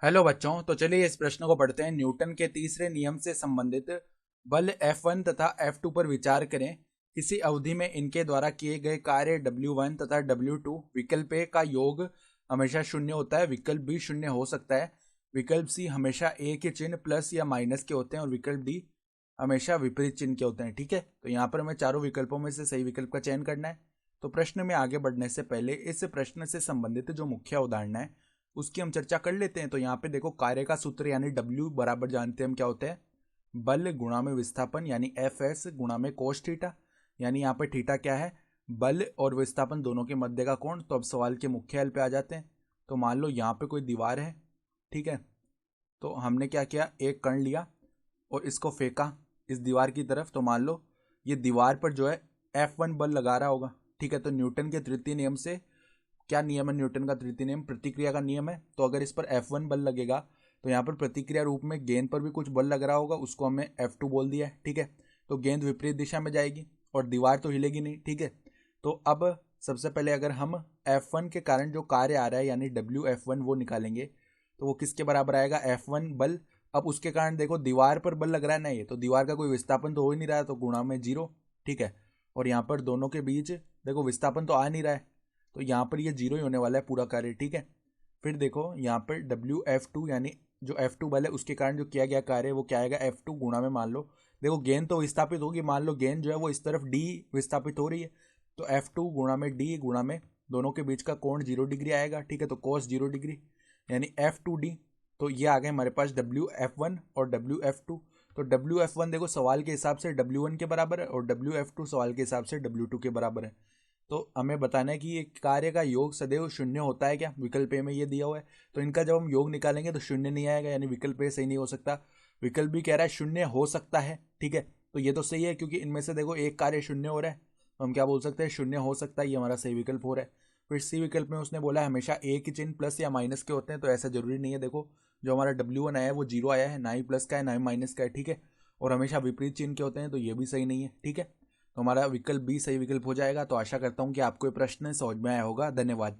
Hello बच्चों, तो चलिए इस प्रश्न को पढ़ते हैं। न्यूटन के तीसरे नियम से संबंधित बल F1 तथा F2 पर विचार करें। किसी अवधि में इनके द्वारा किए गए कार्य W1 तथा W2 विकल्प ए का योग हमेशा शून्य होता है, विकल्प बी शून्य हो सकता है, विकल्प सी हमेशा ए के चिन्ह प्लस या माइनस के होते हैं और विकल्प डी हमेशा विपरीत चिन्ह के होते हैं। ठीक है, तो यहाँ पर हमें चारों विकल्पों में से सही विकल्प का चयन करना है। तो प्रश्न में आगे बढ़ने से पहले इस प्रश्न से संबंधित जो मुख्य अवधारणा है उसकी हम चर्चा कर लेते हैं। तो यहाँ पे देखो, कार्य का सूत्र यानी W बराबर जानते हैं हम क्या होते हैं, बल गुणा में विस्थापन यानी Fs गुणा में कोस थीटा। यानी यहाँ पे थीटा क्या है, बल और विस्थापन दोनों के मध्य का कोण। तो अब सवाल के मुख्य हल पे आ जाते हैं। तो मान लो यहाँ पे कोई दीवार है, ठीक है। तो हमने क्या किया, एक कण लिया और इसको फेंका इस दीवार की तरफ। तो मान लो ये दीवार पर जो है F1 बल लगा रहा होगा, ठीक है। तो न्यूटन के तृतीय नियम से क्या नियम है, न्यूटन का तृतीय नियम प्रतिक्रिया का नियम है। तो अगर इस पर F1 बल लगेगा तो यहाँ पर प्रतिक्रिया रूप में गेंद पर भी कुछ बल लग रहा होगा, उसको हमने F2 बोल दिया है, ठीक है। तो गेंद विपरीत दिशा में जाएगी और दीवार तो हिलेगी नहीं, ठीक है। तो अब सबसे पहले अगर हम F1 के कारण जो कार्य आ रहा है यानी WF1 वो निकालेंगे तो वो किसके बराबर आएगा, F1 बल। अब उसके कारण देखो दीवार पर बल लग रहा है ना, ये तो दीवार का कोई विस्थापन तो हो ही नहीं रहा है, तो गुणा में 0, ठीक है। और यहाँ पर दोनों के बीच देखो विस्थापन तो आ नहीं रहा है, तो यहाँ पर ये 0 ही होने वाला है पूरा कार्य, ठीक है। फिर देखो यहाँ पर WF2 यानी जो F2 बल है उसके कारण जो किया गया कार्य है वो क्या आएगा, F2 गुणा में मान लो देखो गेंद तो विस्थापित होगी, मान लो गेंद जो है वो इस तरफ D विस्थापित हो रही है, तो F2 गुणा में D गुणा में दोनों के बीच का कोण 0 डिग्री आएगा, ठीक है। तो cos 0 डिग्री यानी F2D। तो ये आ गए हमारे पास WF1 और WF2। तो WF1 देखो सवाल के हिसाब से W1 के बराबर है और WF2 सवाल के हिसाब से W2 के बराबर है। तो हमें बताना है कि ये कार्य का योग सदैव शून्य होता है क्या, विकल्प ए में ये दिया हुआ है। तो इनका जब हम योग निकालेंगे तो शून्य नहीं आएगा, यानी विकल्प ए सही नहीं हो सकता। विकल्प भी कह रहा है शून्य हो सकता है, ठीक है। तो ये तो सही है क्योंकि इनमें से देखो एक कार्य शून्य हो रहा है, तो हम क्या बोल सकते हैं, शून्य हो सकता है, ये हमारा सही विकल्प हो रहा है। फिर सी विकल्प में उसने बोला हमेशा ए के चिन्ह प्लस या माइनस के होते हैं, तो ऐसा जरूरी नहीं है। देखो जो हमारा W1 आया है वो 0 आया है, ना ही प्लस का है ना ही माइनस का है, ठीक है। और हमेशा विपरीत चिन्ह के होते हैं, तो ये भी सही नहीं है, ठीक है। तो हमारा विकल्प बी सही विकल्प हो जाएगा। तो आशा करता हूँ कि आपको ये प्रश्न समझ में आया होगा। धन्यवाद।